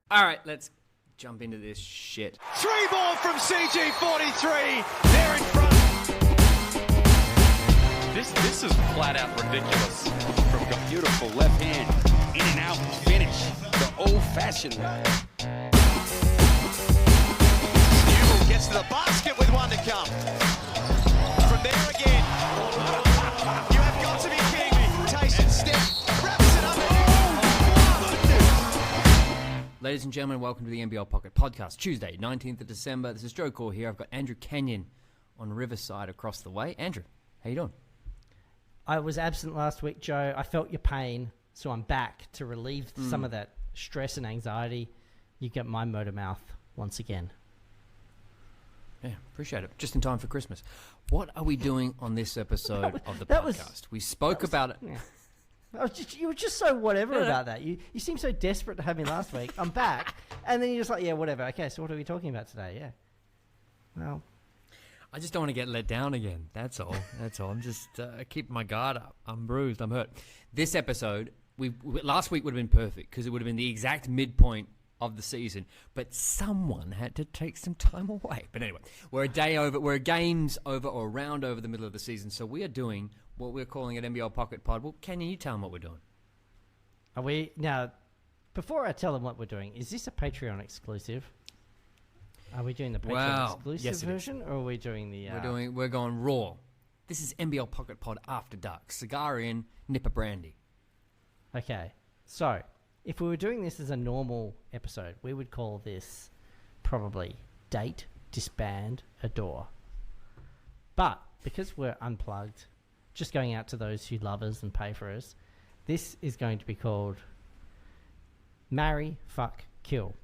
All right, let's jump into this shit. 3 ball from CG43. They're in front. This is flat out ridiculous. From a beautiful left hand, in and out finish, the old-fashioned way. Newell gets to the basket with one to come. From there again. You have got to be kidding me. Tyson step, wraps it up. Ladies and gentlemen, welcome to the NBL Pocket Podcast. Tuesday, 19th of December. This is Joe Core here. I've got Andrew Kenyon on Riverside across the way. Andrew, how you doing? I was absent last week, Joe. I felt your pain, so I'm back to relieve some of that stress and anxiety. You get my motor mouth once again. Yeah, appreciate it. Just in time for Christmas. What are we doing on this episode of the podcast? We spoke about it. Yeah. You were just so whatever about that. You seemed so desperate to have me last week. I'm back. And then you're just like, yeah, whatever. Okay, so what are we talking about today? Yeah. Well, I just don't want to get let down again. That's all. I'm just keeping my guard up. I'm bruised. I'm hurt. This episode, last week would have been perfect because it would have been the exact midpoint of the season. But someone had to take some time away. But anyway, we're a day over. We're a games over or a round over the middle of the season. So we are doing what we're calling an NBL Pocket Pod. Well, can you tell them what we're doing? are we now? Before I tell them what we're doing, is this a Patreon exclusive? Are we doing the Patreon exclusive version, or are we doing the? We're going raw. This is NBL Pocket Pod After Dark. Cigar in, nip a brandy. Okay, so if we were doing this as a normal episode, we would call this probably Date, Disband, Adore. But because we're unplugged, just going out to those who love us and pay for us, this is going to be called Marry, Fuck, Kill.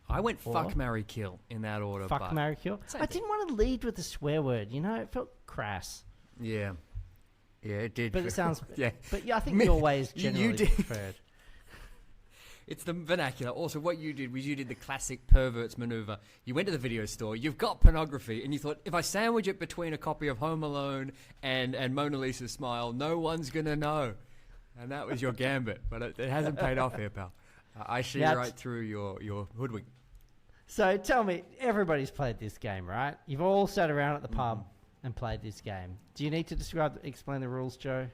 I went fuck, marry, kill in that order. Fuck, marry, kill? I didn't want to lead with a swear word, you know? It felt crass. Yeah. Yeah, it did. But it sounds... yeah. But yeah, I think your way is generally preferred. It's the vernacular. Also, what you did was you did the classic perverts maneuver. You went to the video store, you've got pornography, and you thought, if I sandwich it between a copy of Home Alone and Mona Lisa's Smile, no one's going to know. And that was your gambit. But it hasn't paid off here, pal. I see right through your hoodwink. So tell me, everybody's played this game, right? You've all sat around at the pub and played this game. Do you need to explain the rules, Joe?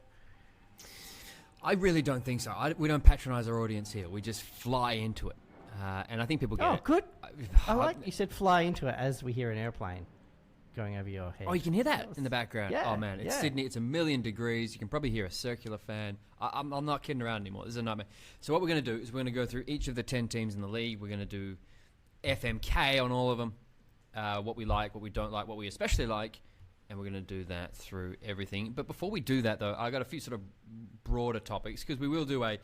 I really don't think so. We don't patronize our audience here. We just fly into it. And I think people get it. Oh, good. I like you said fly into it as we hear an airplane going over your head. Oh, you can hear that in the background. Yeah, oh, man. It's Sydney. It's 1,000,000 degrees. You can probably hear a circular fan. I'm not kidding around anymore. This is a nightmare. So what we're going to do is we're going to go through each of the 10 teams in the league. We're going to do FMK on all of them, what we like, what we don't like, what we especially like, and we're going to do that through everything. But before we do that, though, I got a few sort of broader topics, because we will do a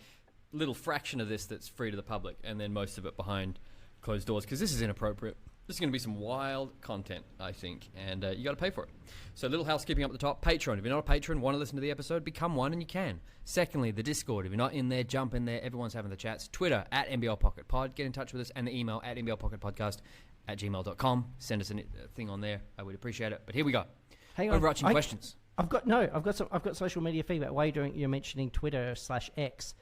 little fraction of this that's free to the public, and then most of it behind closed doors, because this is inappropriate. This is going to be some wild content, I think, and you got to pay for it. So, little housekeeping up at the top. Patreon. If you're not a patron, want to listen to the episode, become one, and you can. Secondly, the Discord. If you're not in there, jump in there. Everyone's having the chats. Twitter, at NBL Pocket Pod. Get in touch with us, and the email at nblpocketpodcast@gmail.com. Send us a thing on there. I would appreciate it. But here we go. Hang on. Overarching questions. I've got social media feedback. While you're mentioning Twitter/X,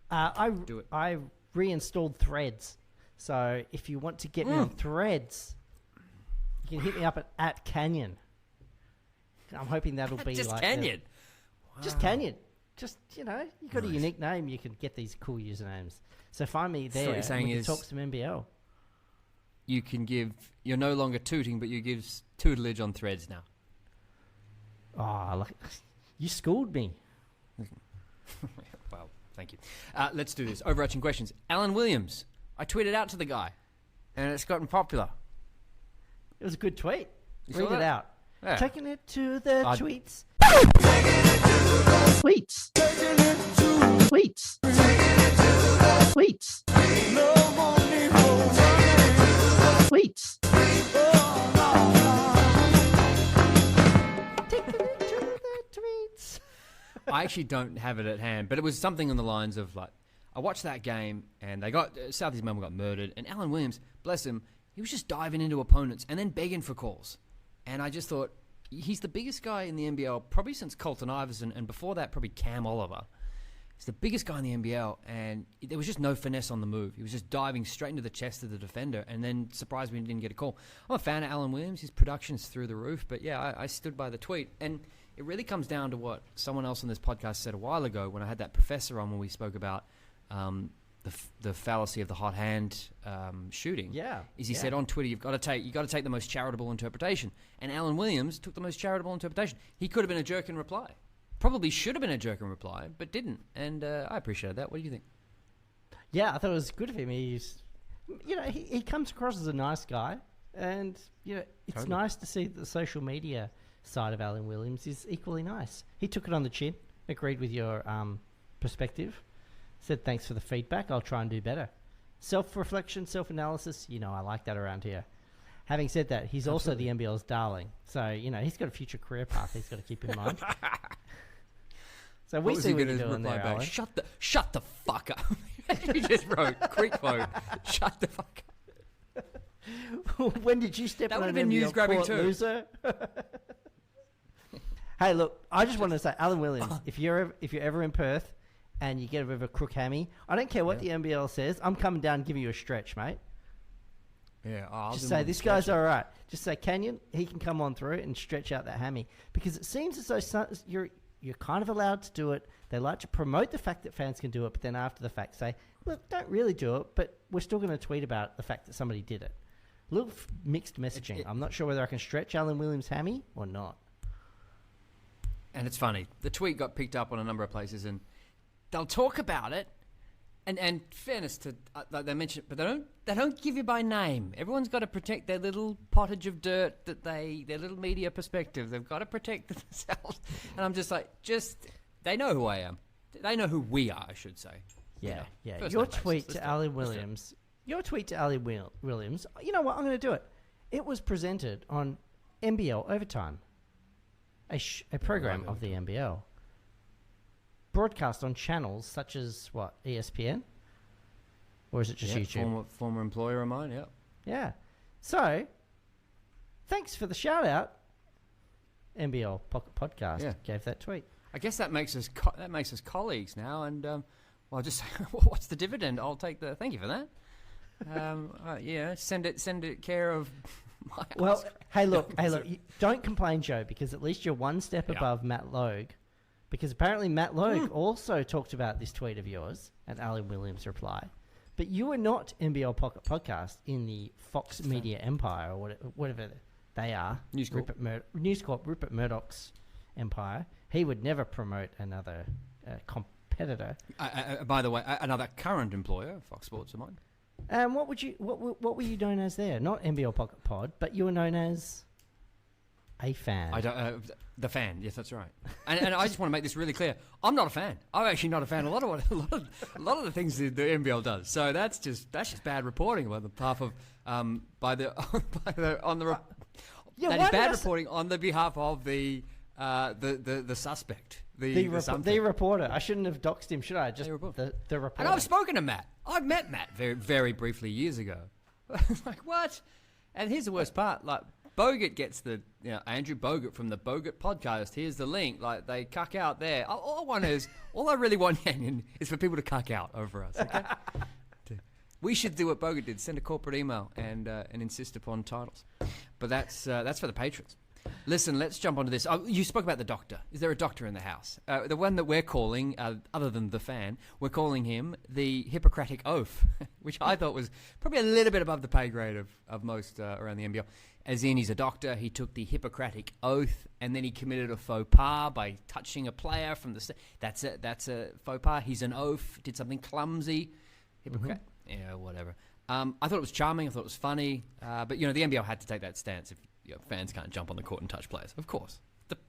I reinstalled Threads. So if you want to get me on Threads, you can hit me up at Canyon. I'm hoping that'll be just like Canyon. Wow. Just Canyon. Just, you got a unique name. You can get these cool usernames. So find me there. So what you're saying is talk some NBL. You can you're no longer tooting, but you give tutelage on Threads now. Oh, you schooled me. Well, thank you. Let's do this. Overarching questions. Alan Williams. I tweeted out to the guy, and it's gotten popular. It was a good tweet. Read it out. Yeah. Taking it to the tweets. Taking it to the tweets. Taking it to tweets. Taking it to the tweets. No more need for tweets. Taking it to the tweets. I actually don't have it at hand, but it was something on the lines of like, I watched that game, and Southeast Melbourne got murdered, and Alan Williams, bless him, he was just diving into opponents and then begging for calls. And I just thought, he's the biggest guy in the NBL probably since Colton Iverson, and before that probably Cam Oliver. He's the biggest guy in the NBL, and there was just no finesse on the move. He was just diving straight into the chest of the defender, and then surprised when he didn't get a call. I'm a fan of Alan Williams. His production's through the roof, but yeah, I stood by the tweet. And it really comes down to what someone else on this podcast said a while ago when I had that professor on when we spoke about the fallacy of the hot hand shooting. Yeah, he said on Twitter, you got to take the most charitable interpretation, and Alan Williams took the most charitable interpretation. He could have been a jerk in reply. Probably should have been a jerk in reply, but didn't. And I appreciate that. What do you think? Yeah, I thought it was good of him. He's, he comes across as a nice guy. And, it's nice to see that the social media side of Alan Williams is equally nice. He took it on the chin, agreed with your perspective, said thanks for the feedback. I'll try and do better. Self-reflection, self-analysis, I like that around here. Having said that, he's also the NBL's darling. So, he's got a future career path he's got to keep in mind. So we see what you're doing there, Alan. Shut the fuck up. You just wrote, quick quote, shut the fuck up. When did you step on an NBL court, loser? Hey, look, I just want to say, Alan Williams, if you're ever in Perth and you get a bit of a crook hammy, I don't care what the NBL says. I'm coming down and giving you a stretch, mate. Yeah, I'll just say this guy's all right. Just say Canyon, he can come on through and stretch out that hammy, because it seems as though you're kind of allowed to do it. They like to promote the fact that fans can do it, but then after the fact say, look, don't really do it, but we're still going to tweet about the fact that somebody did it. A little mixed messaging. I'm not sure whether I can stretch Alan Williams' hammy or not. And it's funny. The tweet got picked up on a number of places, and they'll talk about it. And fairness to, like they mention it, but they don't give you by name. Everyone's got to protect their little pottage of dirt their little media perspective. They've got to protect themselves. And I'm just like, they know who I am. They know who we are, I should say. Yeah. Your tweet to Alan Williams. You know what? I'm going to do it. It was presented on NBL Overtime, a program of the NBL. Broadcast on channels such as ESPN, or is it just YouTube? Former employer of mine. Yeah. So, thanks for the shout out. NBL Pocket Podcast gave that tweet. I guess that makes us colleagues now. And I'll just what's the dividend? I'll take the. Thank you for that. Send it care of. Well, hey look, don't complain, Joe, because at least you're one step above Matt Logue. Because apparently Matt Logue also talked about this tweet of yours and Alan Williams' reply. But you were not NBL Pocket Podcast in the Fox Media Empire, or whatever they are. News Corp, Rupert Murdoch's empire. He would never promote another competitor. By the way, another current employer, Fox Sports of mine. And what were you known as there? Not NBL Pocket Pod, but you were known as a fan. The fan, yes, that's right. And I just want to make this really clear. I'm not a fan. I'm actually not a fan of a lot of the things the NBL does. So that's just bad reporting on the behalf of bad reporting on the behalf of the suspect. The reporter. I shouldn't have doxed him, should I? Just the reporter. And I've spoken to Matt. I've met Matt very, very briefly years ago. Like, what? And here's the worst part. Like, Bogut gets Andrew Bogut from the Bogut podcast. Here's the link. Like, they cuck out there. All I really want is for people to cuck out over us. Okay? We should do what Bogut did: send a corporate email and insist upon titles. But that's for the patrons. Listen, let's jump onto this. You spoke about the doctor. Is there a doctor in the house? The one that we're calling, other than the fan, we're calling him the Hippocratic Oath, which I thought was probably a little bit above the pay grade of most around the NBL. As in, he's a doctor. He took the Hippocratic Oath, and then he committed a faux pas by touching a player from the. That's a faux pas. He's an oaf. Did something clumsy. Hippocratic. Yeah, whatever. I thought it was charming. I thought it was funny. But the NBL had to take that stance. If fans can't jump on the court and touch players, of course,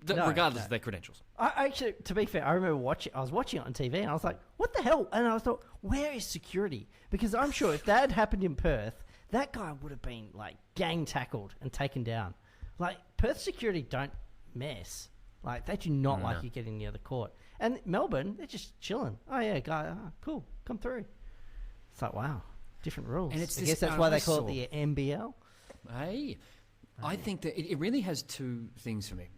regardless of their credentials. I actually, to be fair, I remember I was watching it on TV, and I was like, "What the hell?" And I thought, "Where is security?" Because I'm sure if that had happened in Perth, that guy would have been like gang tackled and taken down. Like, Perth security don't mess. Like, they do not like you getting near the court. And Melbourne, they're just chilling. Oh yeah, guy, cool, come through. It's like, wow, different rules. And I guess that's why they call it the NBL. Hey. I think that it really has two things for me.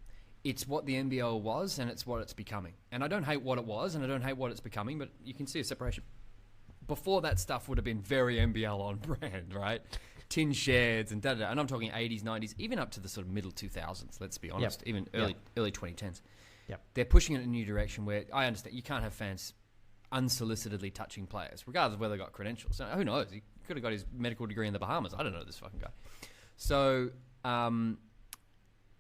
it's what the NBL was and it's what it's becoming. And I don't hate what it was and I don't hate what it's becoming, but you can see a separation. Before that stuff would have been very NBL on brand, right? Tin sheds and da-da-da. And I'm talking 80s, 90s, even up to the sort of middle 2000s, let's be honest, even early 2010s. Yep. They're pushing it in a new direction where I understand you can't have fans unsolicitedly touching players, regardless of whether they got credentials. So who knows? He could have got his medical degree in the Bahamas. I don't know this fucking guy. So,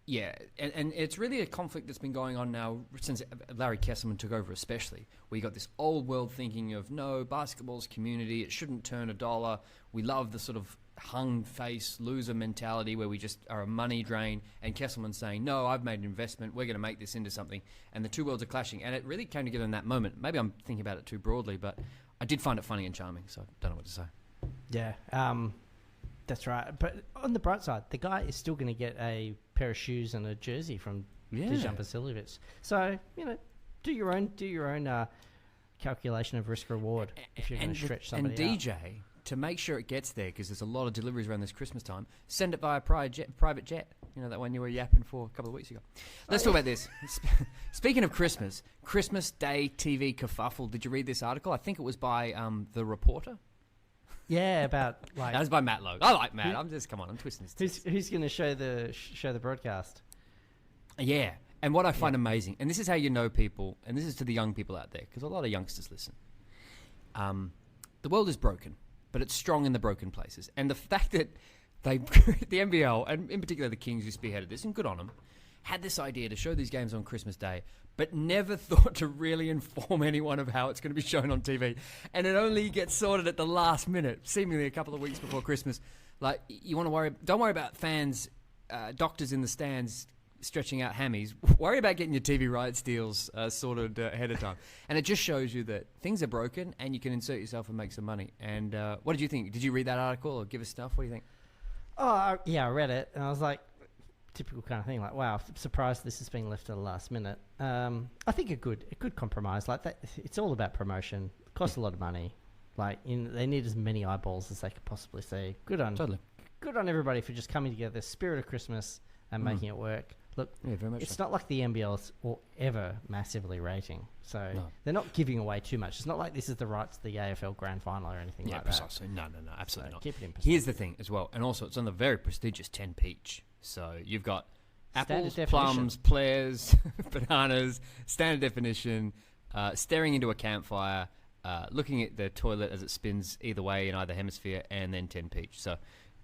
yeah, and it's really a conflict that's been going on now since Larry Kesselman took over, especially. Where you got this old world thinking of, no, basketball's community, it shouldn't turn a dollar. We love the sort of hung face loser mentality where we just are a money drain, and Kesselman saying, no, I've made an investment, we're going to make this into something, and the two worlds are clashing, and it really came together in that moment. Maybe I'm thinking about it too broadly, but I did find it funny and charming, so I don't know what to say. Yeah, that's right. But on the bright side, the guy is still going to get a pair of shoes and a jersey from Dejan Vasiljevic. So, do your own calculation of risk reward if you're going to stretch somebody and DJ, to make sure it gets there, because there's a lot of deliveries around this Christmas time, send it via private jet. You know, that one you were yapping for a couple of weeks ago. Let's talk about this. Speaking of Christmas Day TV kerfuffle. Did you read this article? I think it was by The Reporter. Yeah, about like... That was by Matt Logue. I like Matt. I'm twisting his Who's going to show the broadcast? Yeah. And what I find amazing, and this is how you know people, and this is to the young people out there, because a lot of youngsters listen. The world is broken, but it's strong in the broken places. And the fact that the NBL, and in particular the Kings who spearheaded this, and good on them, had this idea to show these games on Christmas Day, but never thought to really inform anyone of how it's going to be shown on TV. And it only gets sorted at the last minute, seemingly a couple of weeks before Christmas. Like, don't worry about fans, doctors in the stands stretching out hammies. Worry about getting your TV rights deals sorted ahead of time. And it just shows you that things are broken and you can insert yourself and make some money. And what did you think? Did you read that article or give us stuff? What do you think? Oh, yeah, I read it. And I was like, typical kind of thing, like, wow, surprised this is being left to the last minute. I think a good compromise like that. It's all about promotion. It costs a lot of money. Like, they need as many eyeballs as they could possibly see. Good on everybody for just coming together, spirit of Christmas, and making it work. Look, it's not like the NBL will ever massively rating, so they're not giving away too much. It's not like this is the rights to the AFL Grand Final or anything like precisely. that. No, absolutely not. Keep it in perspective. Here's the thing as well, and also it's on the very prestigious 10 peach. So you've got apples, Standard plums, pears, bananas, standard definition, staring into a campfire, looking at the toilet as it spins either way in either hemisphere, and then 10 peach. So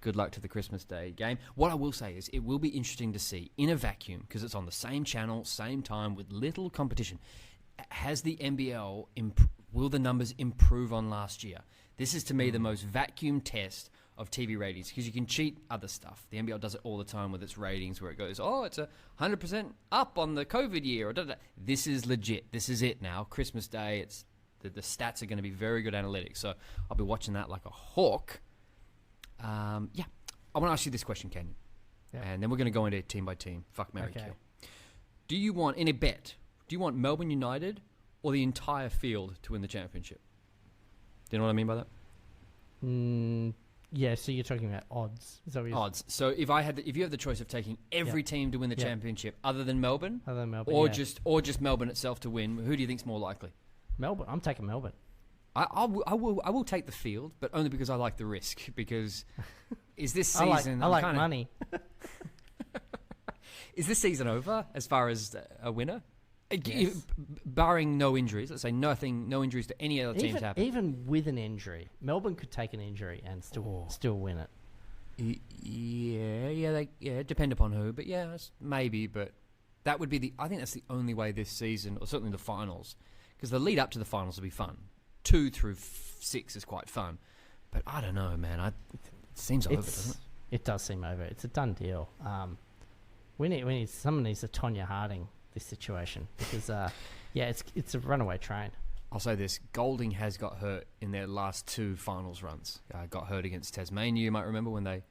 good luck to the Christmas Day game. What I will say is it will be interesting to see in a vacuum, because it's on the same channel, same time, with little competition. Has the NBL, will the numbers improve on last year? This is to me the most vacuum test of TV ratings, because you can cheat other stuff. The NBL does it all the time with its ratings, where it goes, it's 100% up on the COVID year. Or da-da-da. This is legit. This is it now. Christmas Day, it's the stats are going to be very good analytics. So I'll be watching that like a hawk. I want to ask you this question, Kenyon. Yeah. And then we're going to go into team by team. Fuck, marry, kill. Do you want, in a bet, Melbourne United or the entire field to win the championship? Do you know what I mean by that? Yeah, so you're talking about odds. Is that what odds. So if you have the choice of taking every team to win the championship other than Melbourne, or just Melbourne itself to win, who do you think's more likely? Melbourne. I'm taking Melbourne. I will take the field, but only because I like the risk. Because is this season? I like money. Is this season over as far as a winner? Yes. Barring no injuries, let's say no injuries to any other teams happen. Even with an injury, Melbourne could take an injury and still win it. Yeah, depend upon who, but maybe. But that would be I think that's the only way this season, or certainly the finals, because the lead up to the finals will be fun. 2 through 6 is quite fun, but I don't know, man. It seems over, doesn't it? It does seem over. It's a done deal. Someone needs to Tonya Harding this situation, because it's a runaway train. I'll say this: Golding has got hurt in their last 2 finals runs. Got hurt against Tasmania, you might remember, when they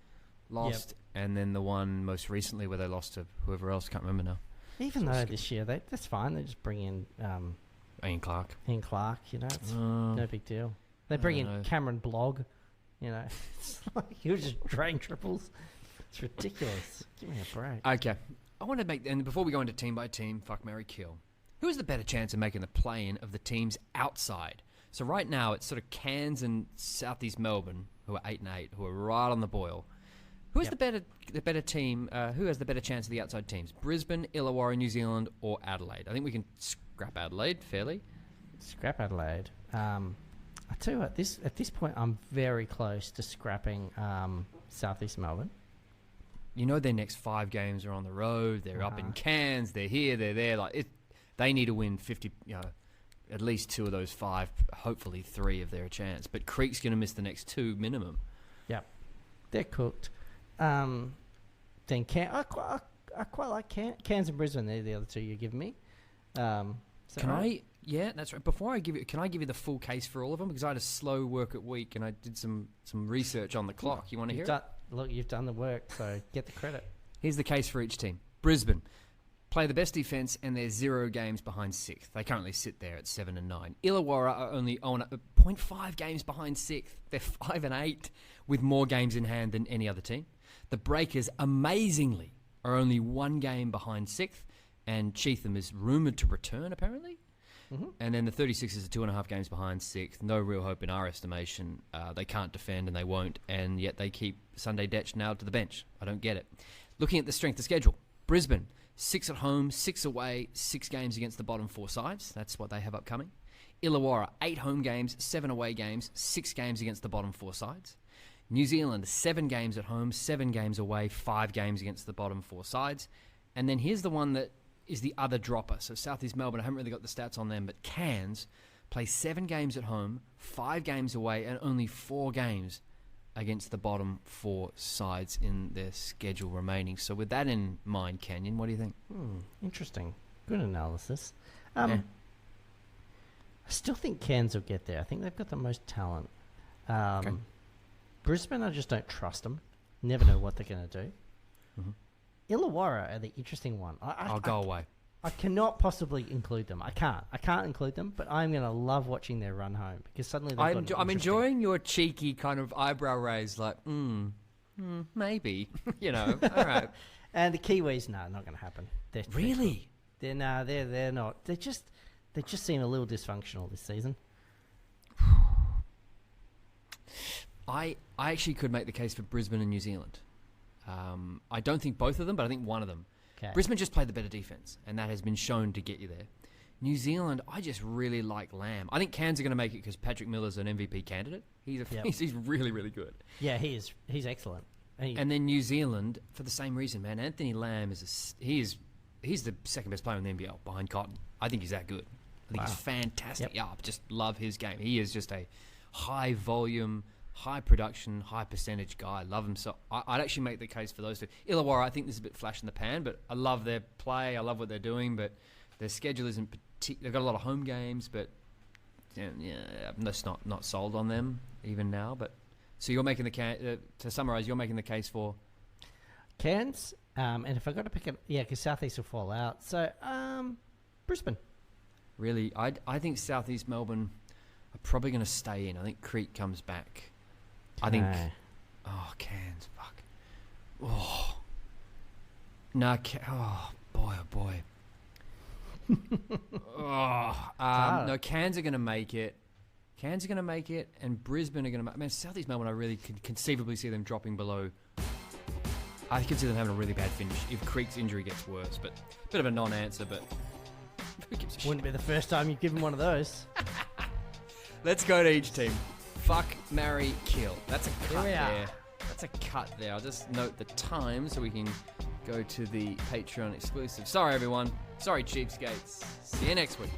lost, and then the one most recently where they lost to whoever else. Can't remember now. Even though this year that's fine. They just bring in Ian Clark. It's no big deal. They bring in Cameron Blogg. It's like he'll just drain triples. It's ridiculous. Give me a break. Okay. I want to make, and before we go into team by team, fuck, marry, kill. Who has the better chance of making the play-in of the teams outside? So right now, it's sort of Cairns and Southeast Melbourne, who are 8-8, who are right on the boil. Who is the better team? Who has the better chance of the outside teams? Brisbane, Illawarra, New Zealand, or Adelaide? I think we can scrap Adelaide fairly. Scrap Adelaide. I tell you what, at this point, I'm very close to scrapping Southeast Melbourne. You know their next 5 games are on the road. They're up in Cairns. They're here. They're there. They need to win 50. At least 2 of those 5. Hopefully 3 if they're a chance. But Creek's going to miss the next 2 minimum. Yep, they're cooked. Then I quite like Cairns and Brisbane. They're the other 2 you're giving me. Can I? Yeah, that's right. Before I give you, can I give you the full case for all of them? Because I had a slow work at week and I did some research on the clock. You want to hear it? Look, you've done the work, so get the credit. Here's the case for each team. Brisbane play the best defense and they're 0 games behind 6th. They currently sit there at 7 and 9. Illawarra are only on 0.5 games behind 6th. They're 5 and 8 with more games in hand than any other team. The Breakers, amazingly, are only 1 game behind 6th, and Cheatham is rumoured to return, apparently. Mm-hmm. And then the 36ers are 2.5 games behind 6th. No real hope in our estimation. They can't defend and they won't, and yet they keep Sunday Detch nailed to the bench. I don't get it. Looking at the strength of schedule, Brisbane, 6 at home, 6 away, 6 games against the bottom 4 sides. That's what they have upcoming. Illawarra, 8 home games, 7 away games, 6 games against the bottom 4 sides. New Zealand, 7 games at home, 7 games away, 5 games against the bottom 4 sides. And then here's the one that is the other dropper. So Southeast Melbourne, I haven't really got the stats on them, but Cairns play 7 games at home, 5 games away, and only 4 games against the bottom 4 sides in their schedule remaining. So with that in mind, Canyon, what do you think? Interesting. Good analysis. I still think Cairns will get there. I think they've got the most talent. Okay. Brisbane, I just don't trust them. Never know what they're going to do. Mm-hmm. Illawarra are the interesting one. I'll go away. I cannot possibly include them. I can't include them, but I'm going to love watching their run home because suddenly I'm enjoying your cheeky kind of eyebrow raise, like, maybe, all right. And the Kiwis, no, not going to happen. Really? They're not. They just seem a little dysfunctional this season. I actually could make the case for Brisbane and New Zealand. I don't think both of them, but I think one of them. Okay. Brisbane just played the better defense, and that has been shown to get you there. New Zealand, I just really like Lamb. I think Cairns are going to make it because Patrick Miller's an MVP candidate. He's really, really good. Yeah, he is. He's excellent. And then New Zealand, for the same reason, man. Anthony Lamb he's the second best player in the NBL behind Cotton. I think he's that good. I think he's fantastic. Yep. Yeah, I just love his game. He is just a high volume, high production, high percentage guy. I love him. So I'd actually make the case for those 2. Illawarra, I think this is a bit flash in the pan, but I love their play. I love what they're doing, but their schedule isn't they've got a lot of home games, but I'm just not sold on them even now. But so you're making the to summarise, you're making the case for Cairns, and if I got to pick it, because Southeast will fall out. So Brisbane. Really, I think Southeast Melbourne are probably going to stay in. I think Creek comes back. I think. Oh, Cairns, fuck. Oh. No, oh boy. No, Cairns are going to make it. And Brisbane are going to make it. Man, Southeast Melbourne, I really could conceivably see them dropping below. I could see them having a really bad finish if Creek's injury gets worse, but a bit of a non-answer, but who gives a shit? Wouldn't be the first time you've given one of those. Let's go to each team. Fuck, marry, kill. That's a cut there. That's a cut there. I'll just note the time so we can go to the Patreon exclusive. Sorry, everyone. Sorry, cheapskates. See you next week.